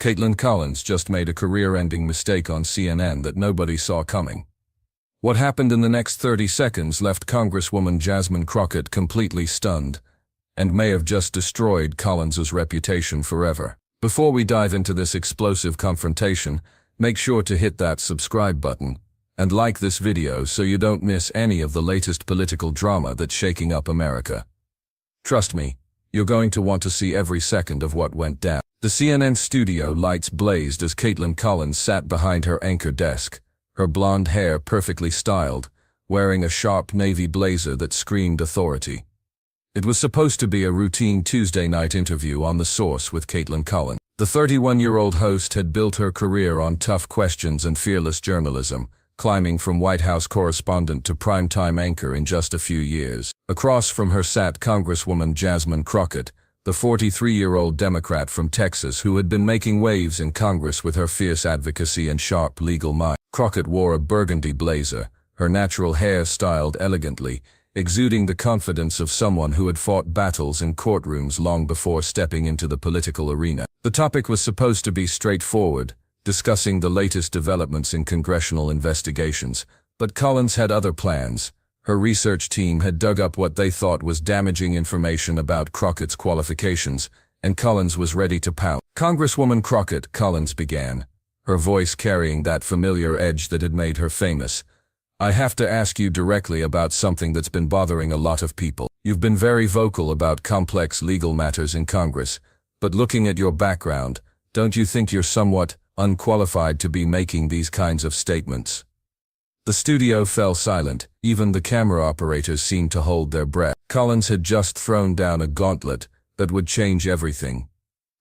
Kaitlan Collins just made a career-ending mistake on CNN that nobody saw coming. What happened in the next 30 seconds left Congresswoman Jasmine Crockett completely stunned, and may have just destroyed Collins's reputation forever. Before we dive into this explosive confrontation, make sure to hit that subscribe button and like this video so you don't miss any of the latest political drama that's shaking up America. Trust me, you're going to want to see every second of what went down. The CNN studio lights blazed as Kaitlan Collins sat behind her anchor desk, her blonde hair perfectly styled, wearing a sharp navy blazer that screamed authority. It was supposed to be a routine Tuesday night interview on The Source with Kaitlan Collins. The 31-year-old host had built her career on tough questions and fearless journalism, climbing from White House correspondent to primetime anchor in just a few years. Across from her sat Congresswoman Jasmine Crockett, the 43-year-old Democrat from Texas who had been making waves in Congress with her fierce advocacy and sharp legal mind. Crockett wore a burgundy blazer, her natural hair styled elegantly, exuding the confidence of someone who had fought battles in courtrooms long before stepping into the political arena. The topic was supposed to be straightforward, discussing the latest developments in congressional investigations, but Collins had other plans. Her research team had dug up what they thought was damaging information about Crockett's qualifications, and Collins was ready to pounce. "Congresswoman Crockett," Collins began, her voice carrying that familiar edge that had made her famous, "I have to ask you directly about something that's been bothering a lot of people. You've been very vocal about complex legal matters in Congress, but looking at your background, don't you think you're somewhat unqualified to be making these kinds of statements?" The studio fell silent. Even the camera operators seemed to hold their breath. Collins had just thrown down a gauntlet that would change everything.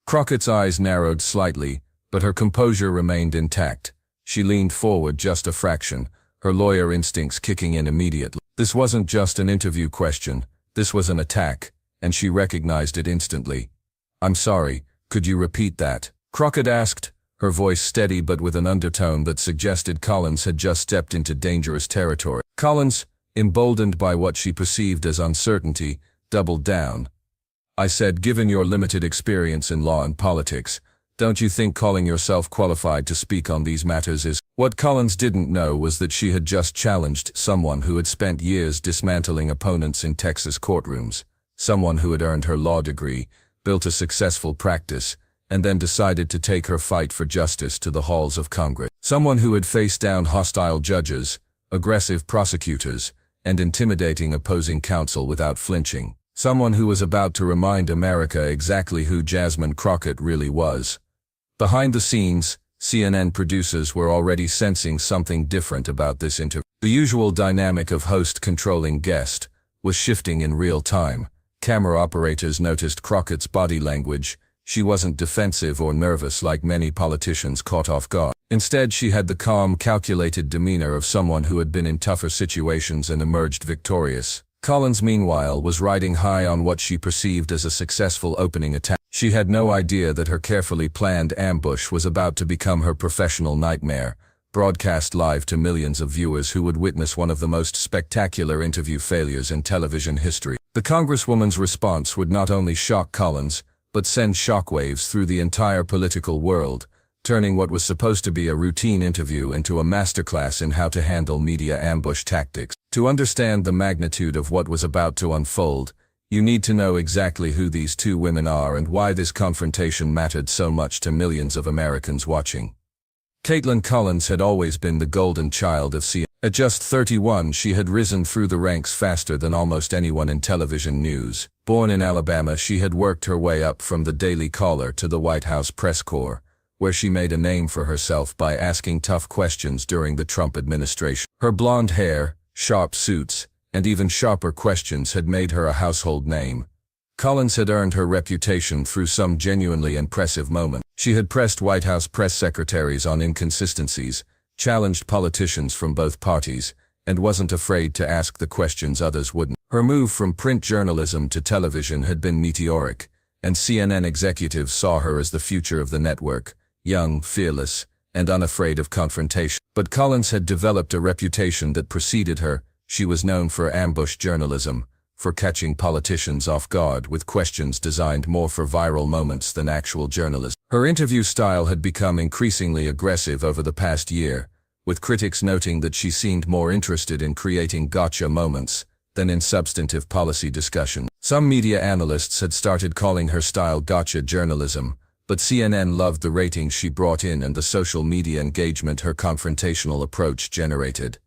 Crockett's eyes narrowed slightly, but her composure remained intact. She leaned forward just a fraction, her lawyer instincts kicking in immediately. This wasn't just an interview question, this was an attack, and she recognized it instantly. "I'm sorry, could you repeat that?" Crockett asked, her voice steady but with an undertone that suggested Collins had just stepped into dangerous territory. Collins, emboldened by what she perceived as uncertainty, doubled down. "I said, given your limited experience in law and politics, don't you think calling yourself qualified to speak on these matters is—" What Collins didn't know was that she had just challenged someone who had spent years dismantling opponents in Texas courtrooms, someone who had earned her law degree, built a successful practice, and then decided to take her fight for justice to the halls of Congress. Someone who had faced down hostile judges, aggressive prosecutors, and intimidating opposing counsel without flinching. Someone who was about to remind America exactly who Jasmine Crockett really was. Behind the scenes, CNN producers were already sensing something different about this interview. The usual dynamic of host controlling guest was shifting in real time. Camera operators noticed Crockett's body language. She wasn't defensive or nervous like many politicians caught off guard. Instead, she had the calm, calculated demeanor of someone who had been in tougher situations and emerged victorious. Collins, meanwhile, was riding high on what she perceived as a successful opening attack. She had no idea that her carefully planned ambush was about to become her professional nightmare, broadcast live to millions of viewers who would witness one of the most spectacular interview failures in television history. The Congresswoman's response would not only shock Collins, but send shockwaves through the entire political world, turning what was supposed to be a routine interview into a masterclass in how to handle media ambush tactics. To understand the magnitude of what was about to unfold, you need to know exactly who these two women are and why this confrontation mattered so much to millions of Americans watching. Kaitlan Collins had always been the golden child of CNN. At just 31, she had risen through the ranks faster than almost anyone in television news. Born in Alabama, she had worked her way up from the Daily Caller to the White House press corps, where she made a name for herself by asking tough questions during the Trump administration. Her blonde hair, sharp suits, and even sharper questions had made her a household name. Collins had earned her reputation through some genuinely impressive moments. She had pressed White House press secretaries on inconsistencies, challenged politicians from both parties, and wasn't afraid to ask the questions others wouldn't. Her move from print journalism to television had been meteoric, and CNN executives saw her as the future of the network, young, fearless, and unafraid of confrontation. But Collins had developed a reputation that preceded her. She was known for ambush journalism, for catching politicians off guard with questions designed more for viral moments than actual journalism. Her interview style had become increasingly aggressive over the past year, with critics noting that she seemed more interested in creating gotcha moments than in substantive policy discussion. Some media analysts had started calling her style gotcha journalism, but CNN loved the ratings she brought in and the social media engagement her confrontational approach generated.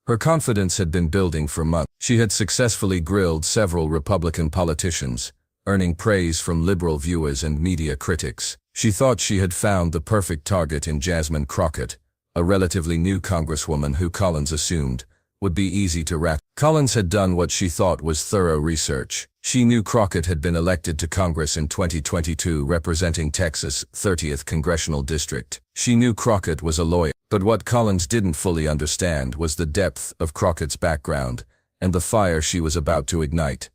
Her confidence had been building for months. She had successfully grilled several Republican politicians, earning praise from liberal viewers and media critics. She thought she had found the perfect target in Jasmine Crockett, a relatively new Congresswoman who Collins assumed would be easy to rat. Collins had done what she thought was thorough research. She knew Crockett had been elected to Congress in 2022 representing Texas' 30th Congressional District. She knew Crockett was a lawyer, but what Collins didn't fully understand was the depth of Crockett's background and the fire she was about to ignite.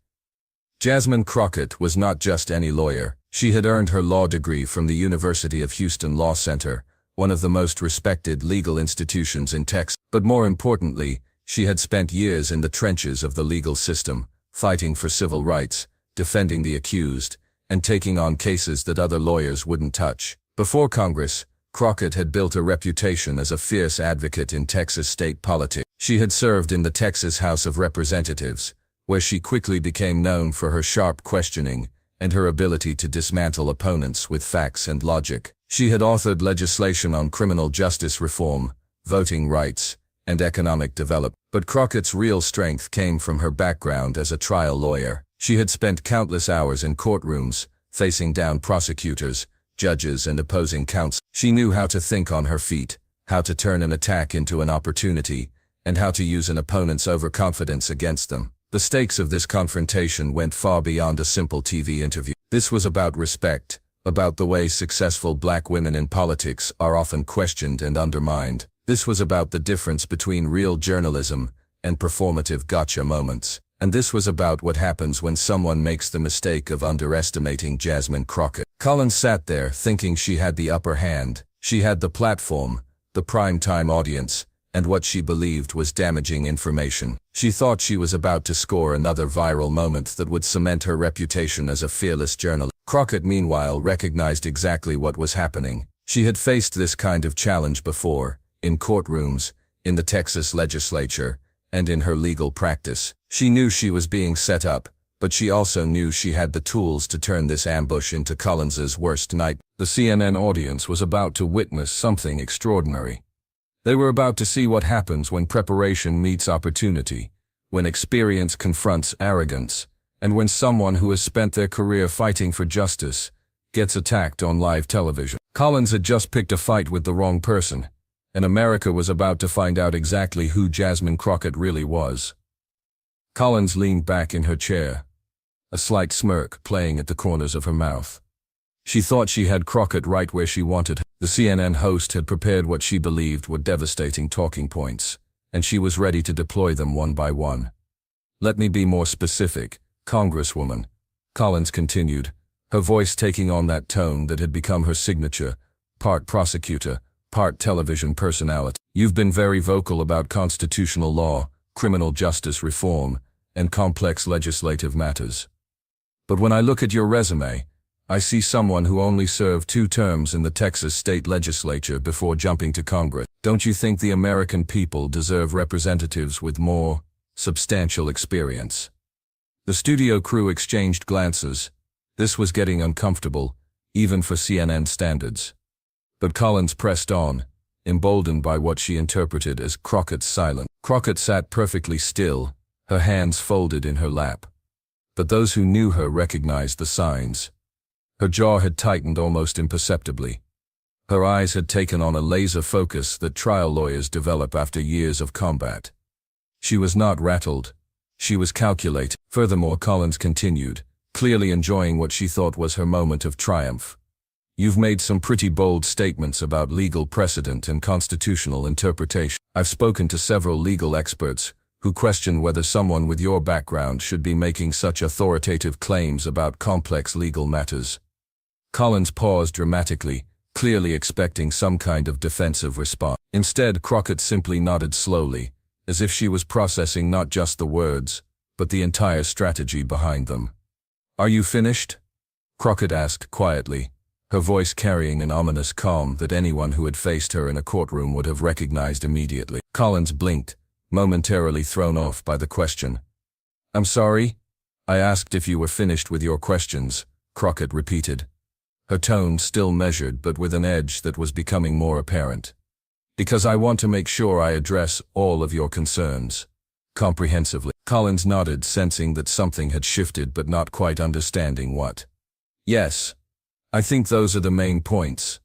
Jasmine Crockett was not just any lawyer. She had earned her law degree from the University of Houston Law Center, one of the most respected legal institutions in Texas. But more importantly, she had spent years in the trenches of the legal system, fighting for civil rights, defending the accused, and taking on cases that other lawyers wouldn't touch. Before Congress, Crockett had built a reputation as a fierce advocate in Texas state politics. She had served in the Texas House of Representatives, where she quickly became known for her sharp questioning and her ability to dismantle opponents with facts and logic. She had authored legislation on criminal justice reform, voting rights, and economic development. But Crockett's real strength came from her background as a trial lawyer. She had spent countless hours in courtrooms, facing down prosecutors, judges, and opposing counsel. She knew how to think on her feet, how to turn an attack into an opportunity, and how to use an opponent's overconfidence against them. The stakes of this confrontation went far beyond a simple TV interview. This was about respect, about the way successful black women in politics are often questioned and undermined. This was about the difference between real journalism and performative gotcha moments. And this was about what happens when someone makes the mistake of underestimating Jasmine Crockett. Collins sat there thinking she had the upper hand. She had the platform, the prime-time audience, and what she believed was damaging information. She thought she was about to score another viral moment that would cement her reputation as a fearless journalist. Crockett, meanwhile, recognized exactly what was happening. She had faced this kind of challenge before, in courtrooms, in the Texas legislature, and in her legal practice. She knew she was being set up, but she also knew she had the tools to turn this ambush into Collins's worst nightmare. The CNN audience was about to witness something extraordinary. They were about to see what happens when preparation meets opportunity, when experience confronts arrogance, and when someone who has spent their career fighting for justice gets attacked on live television. Collins had just picked a fight with the wrong person, and America was about to find out exactly who Jasmine Crockett really was. Collins leaned back in her chair, a slight smirk playing at the corners of her mouth. She thought she had Crockett right where she wanted her. The CNN host had prepared what she believed were devastating talking points, and she was ready to deploy them one by one. "Let me be more specific, Congresswoman," Collins continued, her voice taking on that tone that had become her signature, part prosecutor, part television personality. "You've been very vocal about constitutional law, criminal justice reform, and complex legislative matters. But when I look at your resume, I see someone who only served 2 terms in the Texas state legislature before jumping to Congress. Don't you think the American people deserve representatives with more substantial experience?" The studio crew exchanged glances. This was getting uncomfortable, even for CNN standards. But Collins pressed on, emboldened by what she interpreted as Crockett's silence. Crockett sat perfectly still, her hands folded in her lap. But those who knew her recognized the signs. Her jaw had tightened almost imperceptibly. Her eyes had taken on a laser focus that trial lawyers develop after years of combat. She was not rattled. She was calculated. Furthermore, Collins continued, clearly enjoying what she thought was her moment of triumph. "You've made some pretty bold statements about legal precedent and constitutional interpretation. I've spoken to several legal experts who question whether someone with your background should be making such authoritative claims about complex legal matters." Collins paused dramatically, clearly expecting some kind of defensive response. Instead, Crockett simply nodded slowly, as if she was processing not just the words, but the entire strategy behind them. "Are you finished?" Crockett asked quietly, her voice carrying an ominous calm that anyone who had faced her in a courtroom would have recognized immediately. Collins blinked, momentarily thrown off by the question. "I'm sorry? I asked if you were finished with your questions," Crockett repeated, her tone still measured but with an edge that was becoming more apparent. "Because I want to make sure I address all of your concerns comprehensively." Collins nodded, sensing that something had shifted but not quite understanding what. "Yes. I think those are the main points."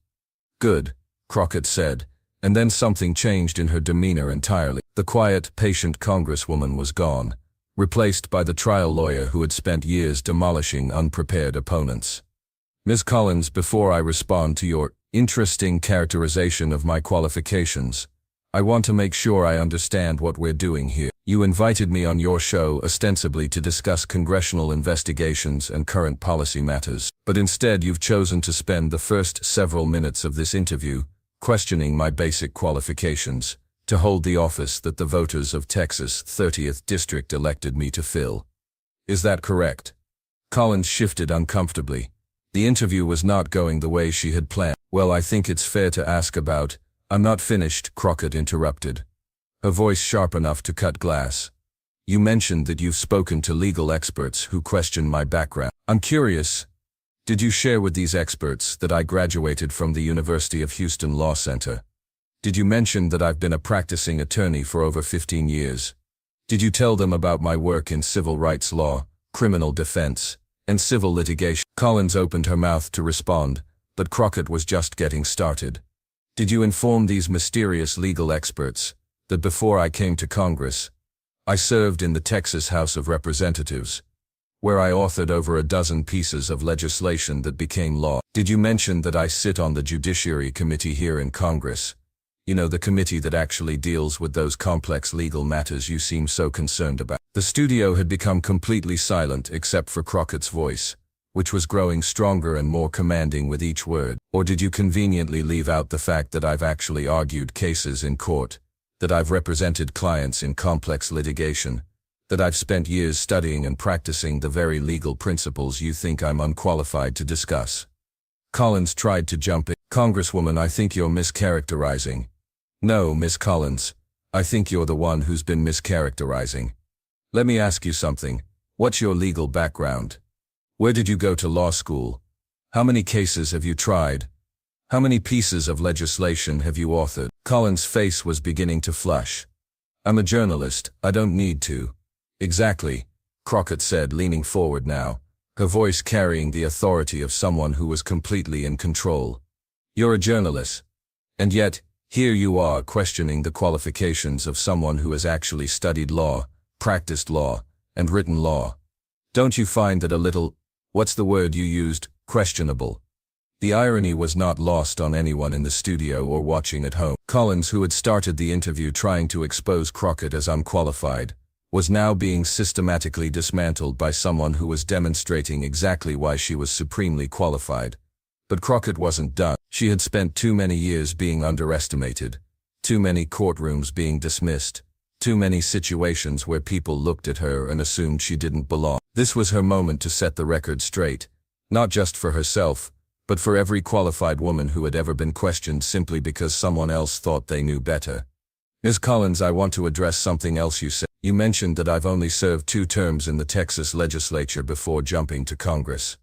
"Good," Crockett said, and then something changed in her demeanor entirely. The quiet, patient Congresswoman was gone, replaced by the trial lawyer who had spent years demolishing unprepared opponents. "Ms. Collins, before I respond to your interesting characterization of my qualifications, I want to make sure I understand what we're doing here. You invited me on your show ostensibly to discuss congressional investigations and current policy matters, but instead you've chosen to spend the first several minutes of this interview questioning my basic qualifications to hold the office that the voters of Texas' 30th District elected me to fill. Is that correct?" Collins shifted uncomfortably. The interview was not going the way she had planned. "Well, I think it's fair to ask about—" "I'm not finished," Crockett interrupted, her voice sharp enough to cut glass. "You mentioned that you've spoken to legal experts who question my background. I'm curious, did you share with these experts that I graduated from the University of Houston Law Center? Did you mention that I've been a practicing attorney for over 15 years? Did you tell them about my work in civil rights law, criminal defense, and civil litigation?" Collins opened her mouth to respond, but Crockett was just getting started. "Did you inform these mysterious legal experts that before I came to Congress, I served in the Texas House of Representatives, where I authored over a dozen pieces of legislation that became law? Did you mention that I sit on the Judiciary Committee here in Congress? You know, the committee that actually deals with those complex legal matters you seem so concerned about." The studio had become completely silent except for Crockett's voice, which was growing stronger and more commanding with each word. "Or did you conveniently leave out the fact that I've actually argued cases in court, that I've represented clients in complex litigation, that I've spent years studying and practicing the very legal principles you think I'm unqualified to discuss?" Collins tried to jump in. "Congresswoman, I think you're mischaracterizing." "No, Miss Collins, I think you're the one who's been mischaracterizing. Let me ask you something. What's your legal background? Where did you go to law school? How many cases have you tried? How many pieces of legislation have you authored?" Collins' face was beginning to flush. "I'm a journalist, I don't need to." "Exactly," Crockett said, leaning forward now, her voice carrying the authority of someone who was completely in control. "You're a journalist. And yet, here you are questioning the qualifications of someone who has actually studied law, practiced law, and written law. Don't you find that a little, what's the word you used, questionable?" The irony was not lost on anyone in the studio or watching at home. Collins, who had started the interview trying to expose Crockett as unqualified, was now being systematically dismantled by someone who was demonstrating exactly why she was supremely qualified. But Crockett wasn't done. She had spent too many years being underestimated, too many courtrooms being dismissed, too many situations where people looked at her and assumed she didn't belong. This was her moment to set the record straight, not just for herself, but for every qualified woman who had ever been questioned simply because someone else thought they knew better. "Ms. Collins, I want to address something else you said. You mentioned that I've only served 2 terms in the Texas legislature before jumping to Congress.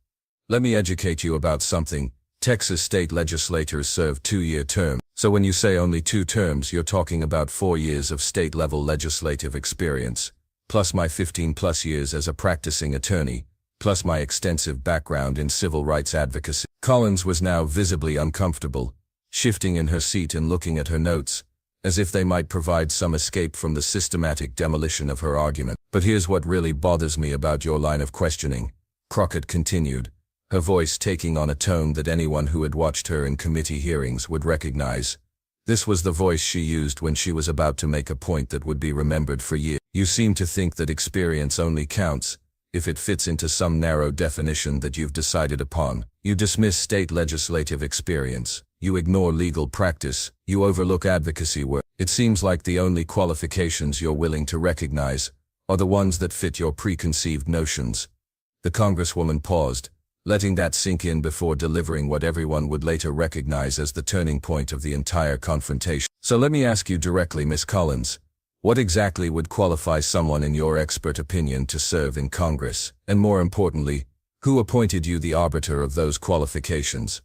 Let me educate you about something. Texas state legislators serve 2-year terms. So when you say only 2 terms, you're talking about 4 years of state-level legislative experience, plus my 15-plus years as a practicing attorney, plus my extensive background in civil rights advocacy." Collins was now visibly uncomfortable, shifting in her seat and looking at her notes, as if they might provide some escape from the systematic demolition of her argument. "But here's what really bothers me about your line of questioning," Crockett continued, her voice taking on a tone that anyone who had watched her in committee hearings would recognize. This was the voice she used when she was about to make a point that would be remembered for years. "You seem to think that experience only counts if it fits into some narrow definition that you've decided upon. You dismiss state legislative experience, you ignore legal practice, you overlook advocacy work. It seems like the only qualifications you're willing to recognize are the ones that fit your preconceived notions." The Congresswoman paused, letting that sink in before delivering what everyone would later recognize as the turning point of the entire confrontation. So let me ask you directly, Miss Collins, what exactly would qualify someone in your expert opinion to serve in Congress? And more importantly, who appointed you the arbiter of those qualifications?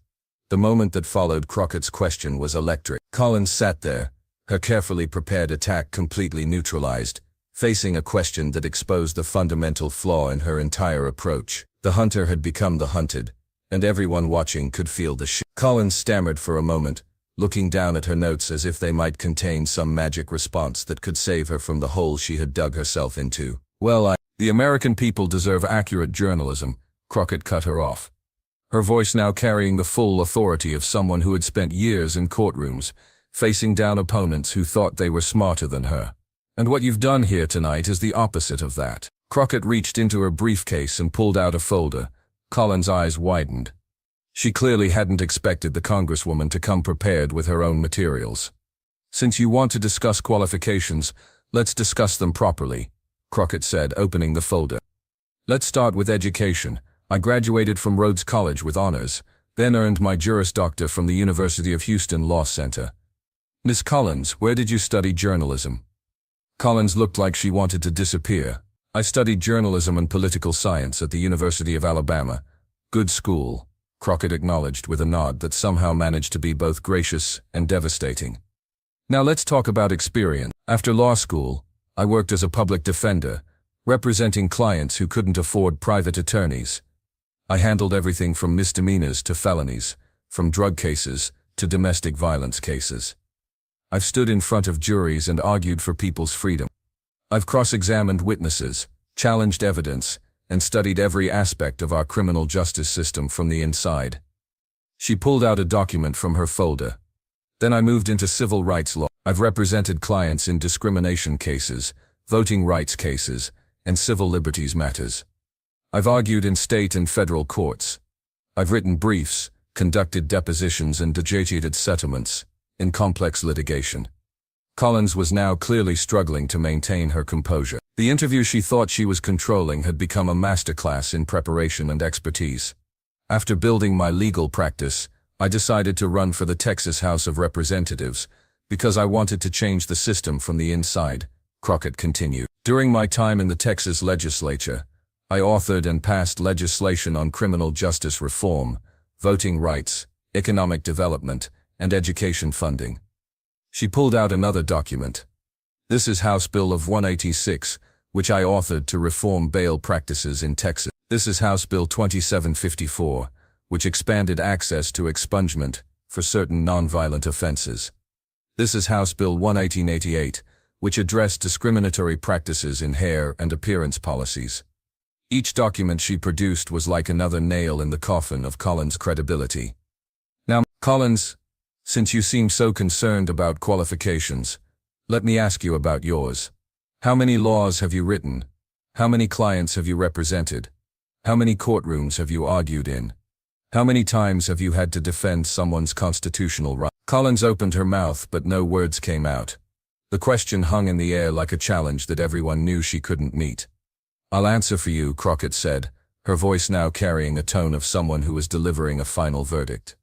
The moment that followed Crockett's question was electric. Collins sat there, her carefully prepared attack completely neutralized, facing a question that exposed the fundamental flaw in her entire approach. The hunter had become the hunted, and everyone watching could feel the shift. Collins stammered for a moment, looking down at her notes as if they might contain some magic response that could save her from the hole she had dug herself into. The American people deserve accurate journalism, Crockett cut her off, her voice now carrying the full authority of someone who had spent years in courtrooms, facing down opponents who thought they were smarter than her. And what you've done here tonight is the opposite of that. Crockett reached into her briefcase and pulled out a folder. Collins' eyes widened. She clearly hadn't expected the Congresswoman to come prepared with her own materials. Since you want to discuss qualifications, let's discuss them properly, Crockett said, opening the folder. Let's start with education. I graduated from Rhodes College with honors, then earned my Juris Doctor from the University of Houston Law Center. Miss Collins, where did you study journalism? Collins looked like she wanted to disappear. I studied journalism and political science at the University of Alabama. Good school, Crockett acknowledged with a nod that somehow managed to be both gracious and devastating. Now let's talk about experience. After law school, I worked as a public defender, representing clients who couldn't afford private attorneys. I handled everything from misdemeanors to felonies, from drug cases to domestic violence cases. I've stood in front of juries and argued for people's freedom. I've cross-examined witnesses, challenged evidence, and studied every aspect of our criminal justice system from the inside. She pulled out a document from her folder. Then I moved into civil rights law. I've represented clients in discrimination cases, voting rights cases, and civil liberties matters. I've argued in state and federal courts. I've written briefs, conducted depositions, and negotiated settlements in complex litigation. Collins was now clearly struggling to maintain her composure. The interview she thought she was controlling had become a masterclass in preparation and expertise. After building my legal practice, I decided to run for the Texas House of Representatives because I wanted to change the system from the inside, Crockett continued. During my time in the Texas legislature, I authored and passed legislation on criminal justice reform, voting rights, economic development, and education funding. She pulled out another document. This is House Bill of 186, which I authored to reform bail practices in Texas. This is House Bill 2754, which expanded access to expungement for certain nonviolent offenses. This is House Bill 1888, which addressed discriminatory practices in hair and appearance policies. Each document she produced was like another nail in the coffin of Collins' credibility. Now, Collins, since you seem so concerned about qualifications, let me ask you about yours. How many laws have you written? How many clients have you represented? How many courtrooms have you argued in? How many times have you had to defend someone's constitutional right? Collins opened her mouth, but no words came out. The question hung in the air like a challenge that everyone knew she couldn't meet. I'll answer for you, Crockett said, her voice now carrying a tone of someone who was delivering a final verdict.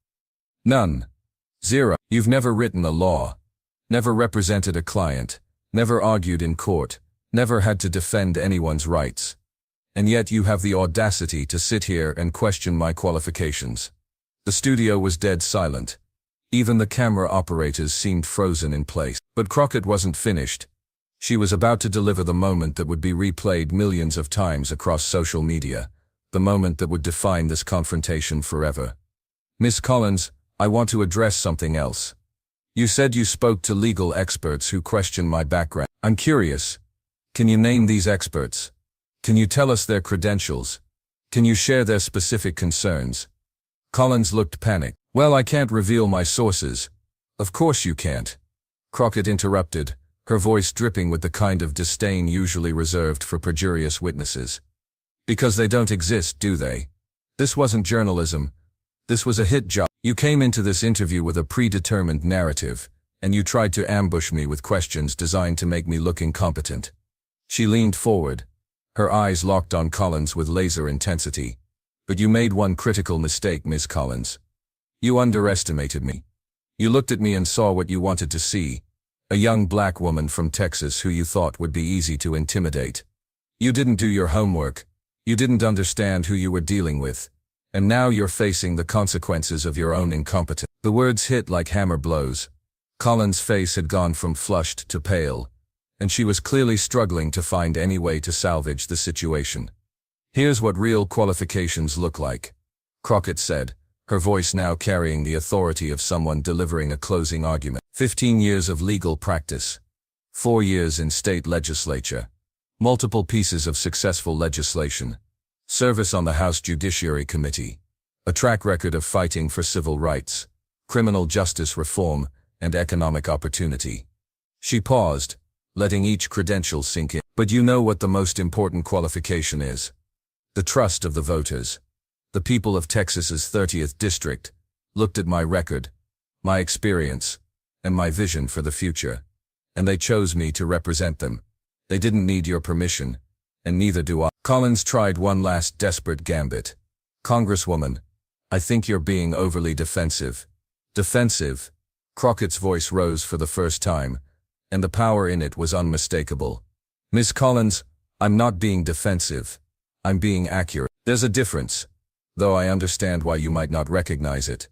None. Zero. You've never written a law, never represented a client, never argued in court, never had to defend anyone's rights. And yet you have the audacity to sit here and question my qualifications. The studio was dead silent. Even the camera operators seemed frozen in place. But Crockett wasn't finished. She was about to deliver the moment that would be replayed millions of times across social media, the moment that would define this confrontation forever. Miss Collins, I want to address something else. You said you spoke to legal experts who questioned my background. I'm curious. Can you name these experts? Can you tell us their credentials? Can you share their specific concerns? Collins looked panicked. Well, I can't reveal my sources. Of course you can't. Crockett interrupted, her voice dripping with the kind of disdain usually reserved for perjurious witnesses. Because they don't exist, do they? This wasn't journalism. This was a hit job. You came into this interview with a predetermined narrative, and you tried to ambush me with questions designed to make me look incompetent. She leaned forward, her eyes locked on Collins with laser intensity. But you made one critical mistake, Ms. Collins. You underestimated me. You looked at me and saw what you wanted to see, a young black woman from Texas who you thought would be easy to intimidate. You didn't do your homework. You didn't understand who you were dealing with. And now you're facing the consequences of your own incompetence. The words hit like hammer blows. Collins' face had gone from flushed to pale, and she was clearly struggling to find any way to salvage the situation. Here's what real qualifications look like, Crockett said, her voice now carrying the authority of someone delivering a closing argument. 15 years of legal practice. 4 years in state legislature. Multiple pieces of successful legislation. Service on the House Judiciary Committee. A track record of fighting for civil rights, criminal justice reform, and economic opportunity. She paused, letting each credential sink in. But you know what the most important qualification is. The trust of the voters. The people of Texas's 30th District looked at my record, my experience, and my vision for the future, and they chose me to represent them. They didn't need your permission, and neither do I. Collins tried one last desperate gambit. Congresswoman, I think you're being overly defensive. Defensive? Crockett's voice rose for the first time, and the power in it was unmistakable. Ms. Collins, I'm not being defensive. I'm being accurate. There's a difference, though I understand why you might not recognize it.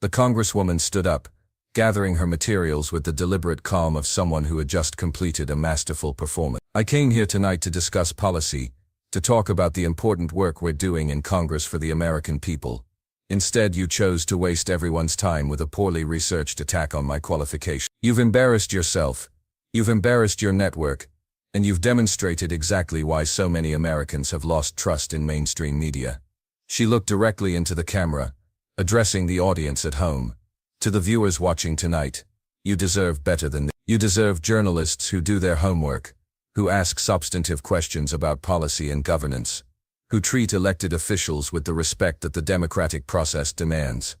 The Congresswoman stood up, gathering her materials with the deliberate calm of someone who had just completed a masterful performance. I came here tonight to discuss policy, to talk about the important work we're doing in Congress for the American people. Instead, you chose to waste everyone's time with a poorly researched attack on my qualification. You've embarrassed yourself, you've embarrassed your network, and you've demonstrated exactly why so many Americans have lost trust in mainstream media. She looked directly into the camera, addressing the audience at home. To the viewers watching tonight, you deserve better than this. You deserve journalists who do their homework, who ask substantive questions about policy and governance, who treat elected officials with the respect that the democratic process demands.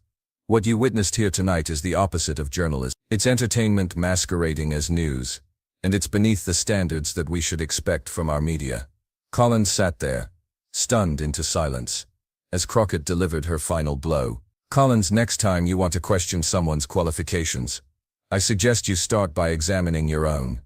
What you witnessed here tonight is the opposite of journalism. It's entertainment masquerading as news, and it's beneath the standards that we should expect from our media. Collins sat there, stunned into silence, as Crockett delivered her final blow. Collins, next time you want to question someone's qualifications, I suggest you start by examining your own.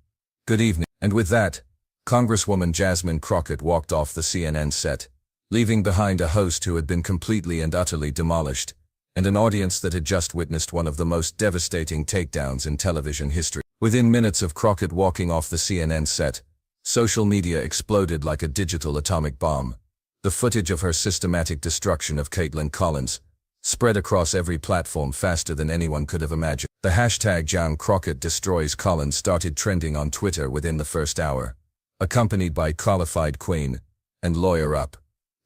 Good evening. And with that, Congresswoman Jasmine Crockett walked off the CNN set, leaving behind a host who had been completely and utterly demolished, and an audience that had just witnessed one of the most devastating takedowns in television history. Within minutes of Crockett walking off the CNN set, social media exploded like a digital atomic bomb. The footage of her systematic destruction of Kaitlan Collins spread across every platform faster than anyone could have imagined. The hashtag John Crockett Destroys Collins started trending on Twitter within the first hour, accompanied by Qualified Queen and Lawyer Up.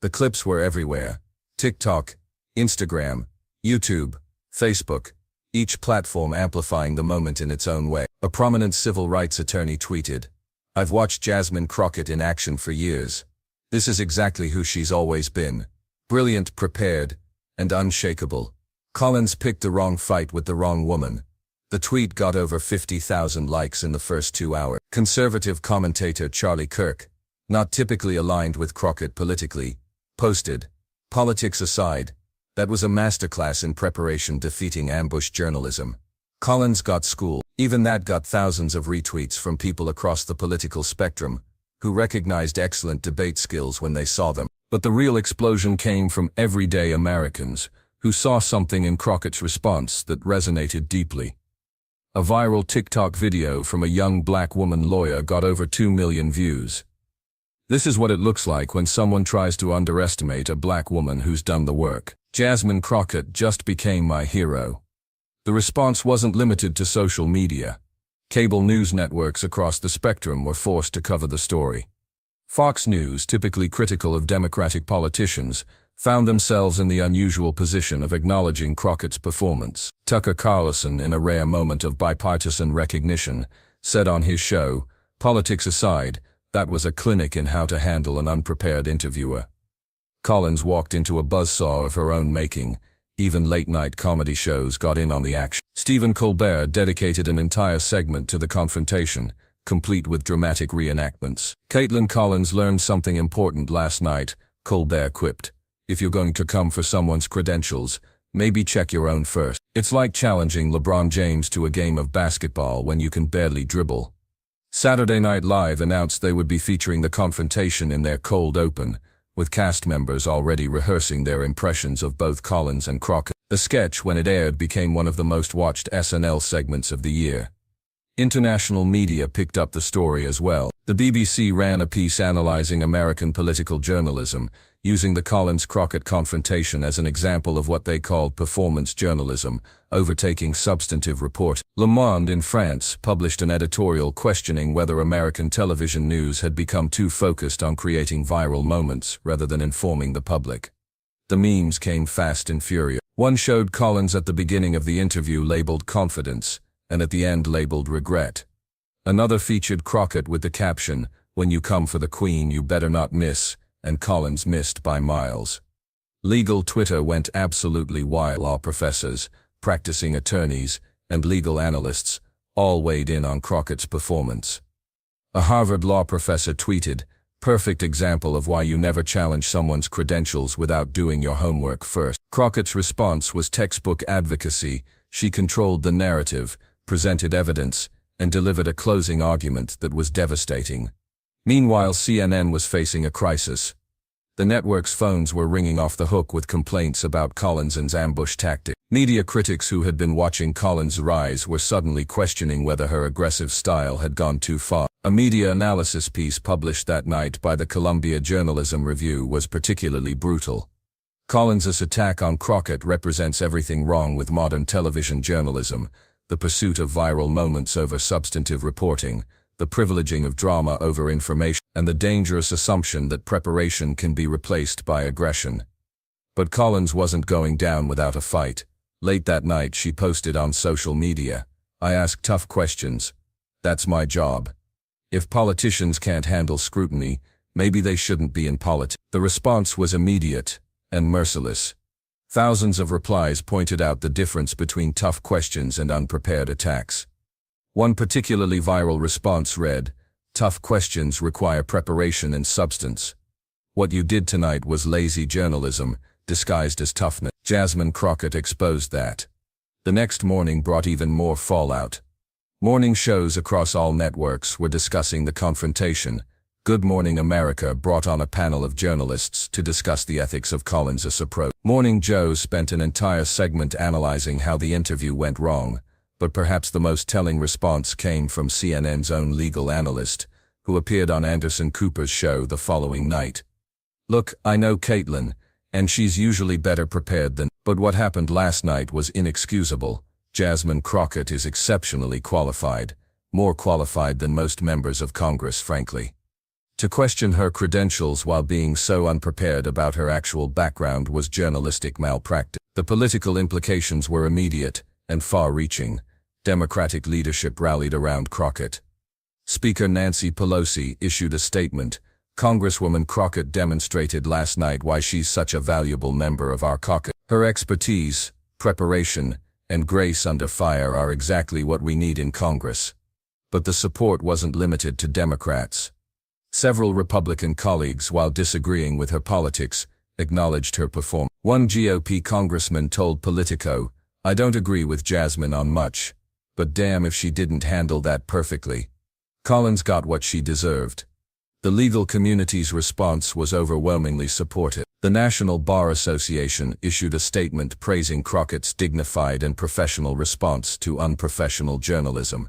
The clips were everywhere. TikTok, Instagram, YouTube, Facebook, each platform amplifying the moment in its own way. A prominent civil rights attorney tweeted, "I've watched Jasmine Crockett in action for years. This is exactly who she's always been. Brilliant, prepared, and unshakable. Collins picked the wrong fight with the wrong woman." The tweet got over 50,000 likes in the first 2 hours. Conservative commentator Charlie Kirk, not typically aligned with Crockett politically, posted, "Politics aside, that was a masterclass in preparation defeating ambush journalism. Collins got schooled." Even that got thousands of retweets from people across the political spectrum, who recognized excellent debate skills when they saw them. But the real explosion came from everyday Americans, who saw something in Crockett's response that resonated deeply. A viral TikTok video from a young black woman lawyer got over 2 million views. This is what it looks like when someone tries to underestimate a black woman who's done the work. Jasmine Crockett just became my hero. The response wasn't limited to social media. Cable news networks across the spectrum were forced to cover the story. Fox News, typically critical of Democratic politicians, found themselves in the unusual position of acknowledging Crockett's performance. Tucker Carlson, in a rare moment of bipartisan recognition, said on his show, "Politics aside, that was a clinic in how to handle an unprepared interviewer." Collins walked into a buzzsaw of her own making. Even late-night comedy shows got in on the action. Stephen Colbert dedicated an entire segment to the confrontation, complete with dramatic reenactments. "Kaitlan Collins learned something important last night," Colbert quipped. If you're going to come for someone's credentials, maybe check your own first. It's like challenging LeBron James to a game of basketball when you can barely dribble. Saturday Night Live announced they would be featuring the confrontation in their cold open, with cast members already rehearsing their impressions of both Collins and Crockett. The sketch, when it aired, became one of the most watched SNL segments of the year. International media picked up the story as well. The BBC ran a piece analyzing American political journalism, using the Collins-Crockett confrontation as an example of what they called performance journalism, overtaking substantive reporting. Le Monde in France published an editorial questioning whether American television news had become too focused on creating viral moments rather than informing the public. The memes came fast and furious. One showed Collins at the beginning of the interview labeled confidence, and at the end labeled regret. Another featured Crockett with the caption, "When you come for the Queen you better not miss," and Collins missed by miles. Legal Twitter went absolutely wild. Law professors, practicing attorneys, and legal analysts all weighed in on Crockett's performance. A Harvard law professor tweeted, "Perfect example of why you never challenge someone's credentials without doing your homework first." Crockett's response was textbook advocacy. She controlled the narrative, presented evidence, and delivered a closing argument that was devastating. Meanwhile, CNN was facing a crisis. The network's phones were ringing off the hook with complaints about Collins' ambush tactic. Media critics who had been watching Collins' rise were suddenly questioning whether her aggressive style had gone too far. A media analysis piece published that night by the Columbia Journalism Review was particularly brutal. Collins' attack on Crockett represents everything wrong with modern television journalism: the pursuit of viral moments over substantive reporting, the privileging of drama over information, and the dangerous assumption that preparation can be replaced by aggression. But Collins wasn't going down without a fight. Late that night she posted on social media, "I ask tough questions. That's my job. If politicians can't handle scrutiny, maybe they shouldn't be in politics." The response was immediate and merciless. Thousands of replies pointed out the difference between tough questions and unprepared attacks. One particularly viral response read, "Tough questions require preparation and substance. What you did tonight was lazy journalism, disguised as toughness." Jasmine Crockett exposed that. The next morning brought even more fallout. Morning shows across all networks were discussing the confrontation. Good Morning America brought on a panel of journalists to discuss the ethics of Collins' approach. Morning Joe spent an entire segment analyzing how the interview went wrong, but perhaps the most telling response came from CNN's own legal analyst, who appeared on Anderson Cooper's show the following night. "Look, I know Kaitlan, and she's usually better prepared than, but what happened last night was inexcusable. Jasmine Crockett is exceptionally qualified, more qualified than most members of Congress, frankly. To question her credentials while being so unprepared about her actual background was journalistic malpractice." The political implications were immediate and far-reaching. Democratic leadership rallied around Crockett. Speaker Nancy Pelosi issued a statement. "Congresswoman Crockett demonstrated last night why she's such a valuable member of our caucus. Her expertise, preparation, and grace under fire are exactly what we need in Congress." But the support wasn't limited to Democrats. Several Republican colleagues, while disagreeing with her politics, acknowledged her performance. One GOP congressman told Politico, "I don't agree with Jasmine on much, but damn if she didn't handle that perfectly. Collins got what she deserved." The legal community's response was overwhelmingly supportive. The National Bar Association issued a statement praising Crockett's dignified and professional response to unprofessional journalism.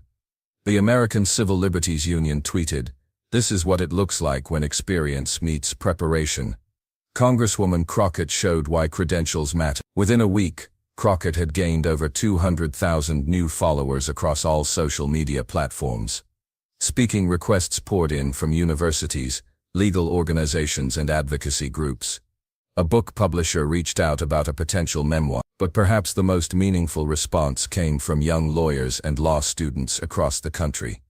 The American Civil Liberties Union tweeted, "This is what it looks like when experience meets preparation." Congresswoman Crockett showed why credentials matter. Within a week, Crockett had gained over 200,000 new followers across all social media platforms. Speaking requests poured in from universities, legal organizations, and advocacy groups. A book publisher reached out about a potential memoir, but perhaps the most meaningful response came from young lawyers and law students across the country.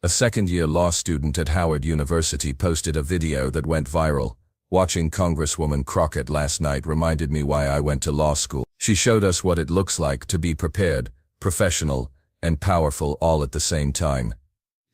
A second-year law student at Howard University posted a video that went viral. "Watching Congresswoman Crockett last night reminded me why I went to law school. She showed us what it looks like to be prepared, professional, and powerful all at the same time."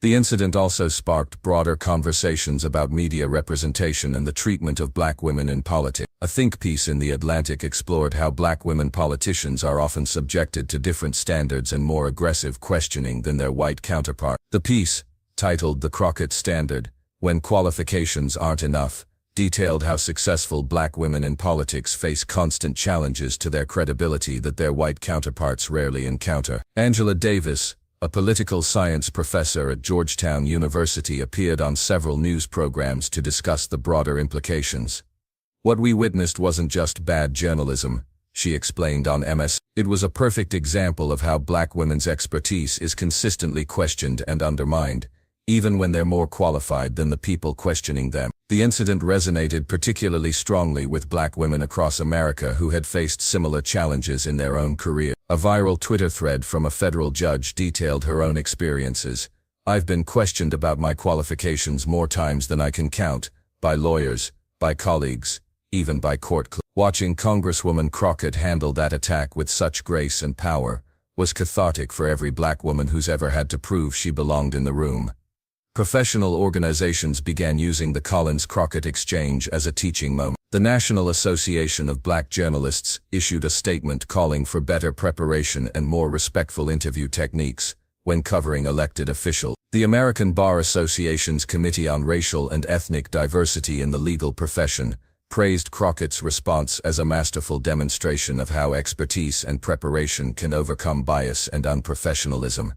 The incident also sparked broader conversations about media representation and the treatment of black women in politics. A think piece in The Atlantic explored how black women politicians are often subjected to different standards and more aggressive questioning than their white counterparts. The piece, titled The Crockett Standard, When Qualifications Aren't Enough, detailed how successful black women in politics face constant challenges to their credibility that their white counterparts rarely encounter. Angela Davis, a political science professor at Georgetown University, appeared on several news programs to discuss the broader implications. What we witnessed wasn't just bad journalism, she explained on MS. It was a perfect example of how black women's expertise is consistently questioned and undermined, even when they're more qualified than the people questioning them. The incident resonated particularly strongly with black women across America who had faced similar challenges in their own career. A viral Twitter thread from a federal judge detailed her own experiences. "I've been questioned about my qualifications more times than I can count, by lawyers, by colleagues, even by court clerks." Watching Congresswoman Crockett handle that attack with such grace and power was cathartic for every black woman who's ever had to prove she belonged in the room. Professional organizations began using the Collins-Crockett exchange as a teaching moment. The National Association of Black Journalists issued a statement calling for better preparation and more respectful interview techniques when covering elected officials. The American Bar Association's Committee on Racial and Ethnic Diversity in the Legal Profession praised Crockett's response as a masterful demonstration of how expertise and preparation can overcome bias and unprofessionalism.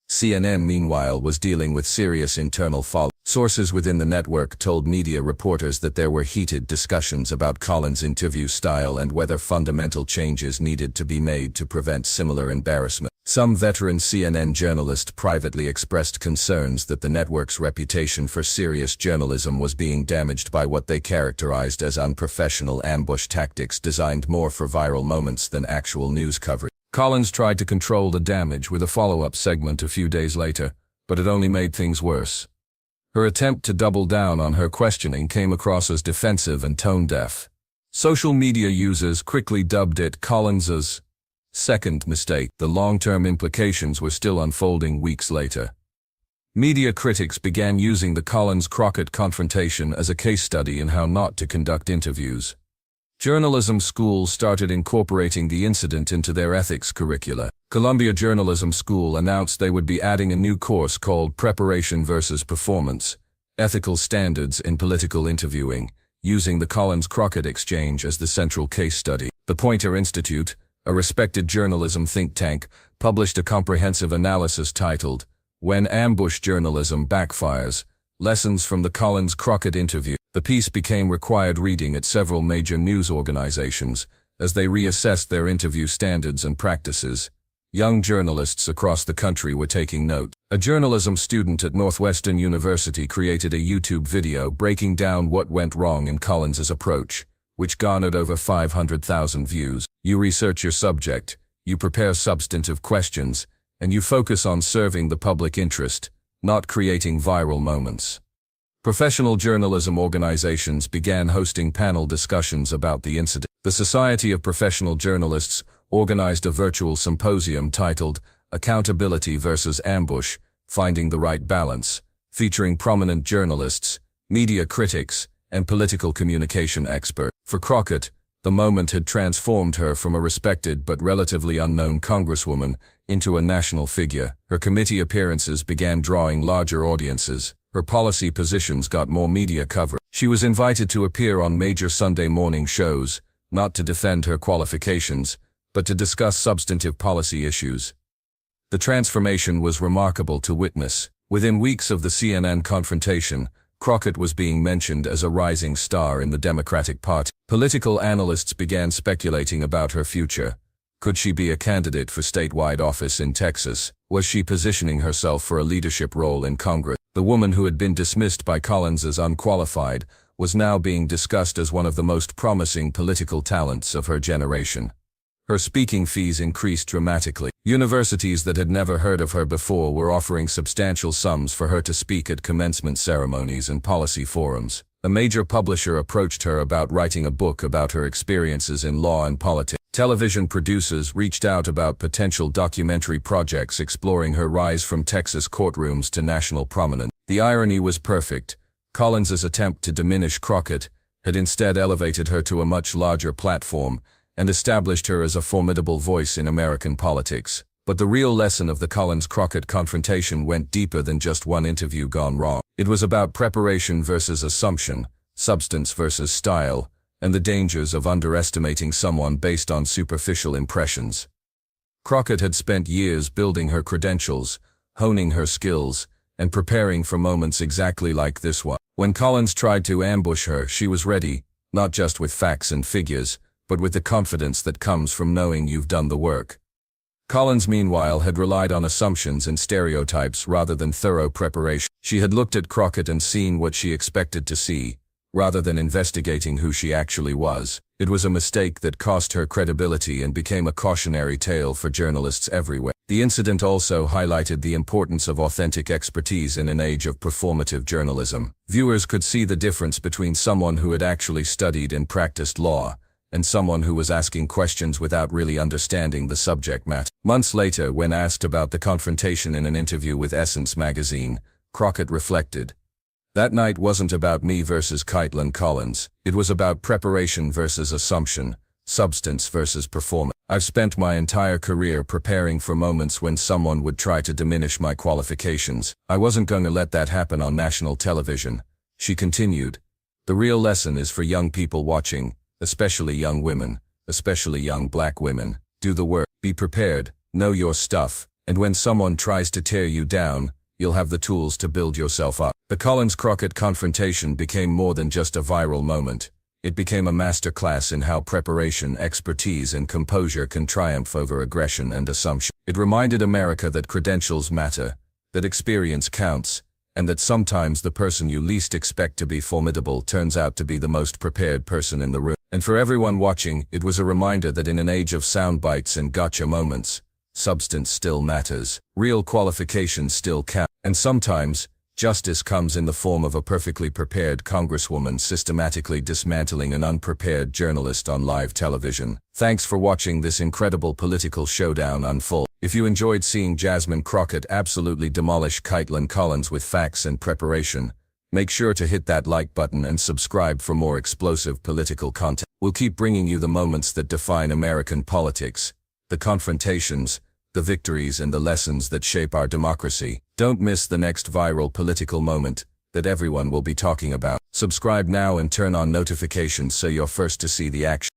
CNN, meanwhile, was dealing with serious internal fallout. Sources within the network told media reporters that there were heated discussions about Collins' interview style and whether fundamental changes needed to be made to prevent similar embarrassment. Some veteran CNN journalists privately expressed concerns that the network's reputation for serious journalism was being damaged by what they characterized as unprofessional ambush tactics designed more for viral moments than actual news coverage. Collins tried to control the damage with a follow-up segment a few days later, but it only made things worse. Her attempt to double down on her questioning came across as defensive and tone-deaf. Social media users quickly dubbed it Collins's second mistake. The long-term implications were still unfolding weeks later. Media critics began using the Collins-Crockett confrontation as a case study in how not to conduct interviews. Journalism schools started incorporating the incident into their ethics curricula. Columbia Journalism School announced they would be adding a new course called Preparation versus Performance: Ethical Standards in Political Interviewing, using the Collins-Crockett exchange as the central case study. The Poynter Institute, a respected journalism think tank, published a comprehensive analysis titled, "When Ambush Journalism Backfires: Lessons from the Collins-Crockett Interview." The piece became required reading at several major news organizations as they reassessed their interview standards and practices. Young journalists across the country were taking note. A journalism student at Northwestern University created a YouTube video breaking down what went wrong in Collins's approach, which garnered over 500,000 views. You research your subject, you prepare substantive questions, and you focus on serving the public interest, not creating viral moments. Professional journalism organizations began hosting panel discussions about the incident. The Society of Professional Journalists organized a virtual symposium titled Accountability versus Ambush: Finding the Right Balance, featuring prominent journalists, media critics, and political communication experts. For Crockett, the moment had transformed her from a respected but relatively unknown congresswoman into a national figure. Her committee appearances began drawing larger audiences. Her policy positions got more media coverage. She was invited to appear on major Sunday morning shows, not to defend her qualifications, but to discuss substantive policy issues. The transformation was remarkable to witness. Within weeks of the CNN confrontation, Crockett was being mentioned as a rising star in the Democratic Party. Political analysts began speculating about her future. Could she be a candidate for statewide office in Texas? Was she positioning herself for a leadership role in Congress? The woman who had been dismissed by Collins as unqualified was now being discussed as one of the most promising political talents of her generation. Her speaking fees increased dramatically. Universities that had never heard of her before were offering substantial sums for her to speak at commencement ceremonies and policy forums. A major publisher approached her about writing a book about her experiences in law and politics. Television producers reached out about potential documentary projects exploring her rise from Texas courtrooms to national prominence. The irony was perfect. Collins's attempt to diminish Crockett had instead elevated her to a much larger platform and established her as a formidable voice in American politics. But the real lesson of the Collins-Crockett confrontation went deeper than just one interview gone wrong. It was about preparation versus assumption, substance versus style, and the dangers of underestimating someone based on superficial impressions. Crockett had spent years building her credentials, honing her skills, and preparing for moments exactly like this one. When Collins tried to ambush her, she was ready, not just with facts and figures, but with the confidence that comes from knowing you've done the work. Collins, meanwhile, had relied on assumptions and stereotypes rather than thorough preparation. She had looked at Crockett and seen what she expected to see, rather than investigating who she actually was. It was a mistake that cost her credibility and became a cautionary tale for journalists everywhere. The incident also highlighted the importance of authentic expertise in an age of performative journalism. Viewers could see the difference between someone who had actually studied and practiced law and someone who was asking questions without really understanding the subject matter. Months later, when asked about the confrontation in an interview with Essence magazine, Crockett reflected, "That night wasn't about me versus Kaitlan Collins. It was about preparation versus assumption, substance versus performance. I've spent my entire career preparing for moments when someone would try to diminish my qualifications. I wasn't going to let that happen on national television." She continued, "The real lesson is for young people watching, especially young women, especially young black women. Do the work, be prepared, know your stuff, and when someone tries to tear you down, you'll have the tools to build yourself up." The Collins-Crockett confrontation became more than just a viral moment. It became a masterclass in how preparation, expertise, and composure can triumph over aggression and assumption. It reminded America that credentials matter, that experience counts, and that sometimes the person you least expect to be formidable turns out to be the most prepared person in the room. And for everyone watching, it was a reminder that in an age of sound bites and gotcha moments, substance still matters. Real qualifications still count. And sometimes, justice comes in the form of a perfectly prepared Congresswoman systematically dismantling an unprepared journalist on live television. Thanks for watching this incredible political showdown unfold. If you enjoyed seeing Jasmine Crockett absolutely demolish Kaitlan Collins with facts and preparation, make sure to hit that like button and subscribe for more explosive political content. We'll keep bringing you the moments that define American politics, the confrontations, the victories, and the lessons that shape our democracy. Don't miss the next viral political moment that everyone will be talking about. Subscribe now and turn on notifications so you're first to see the action.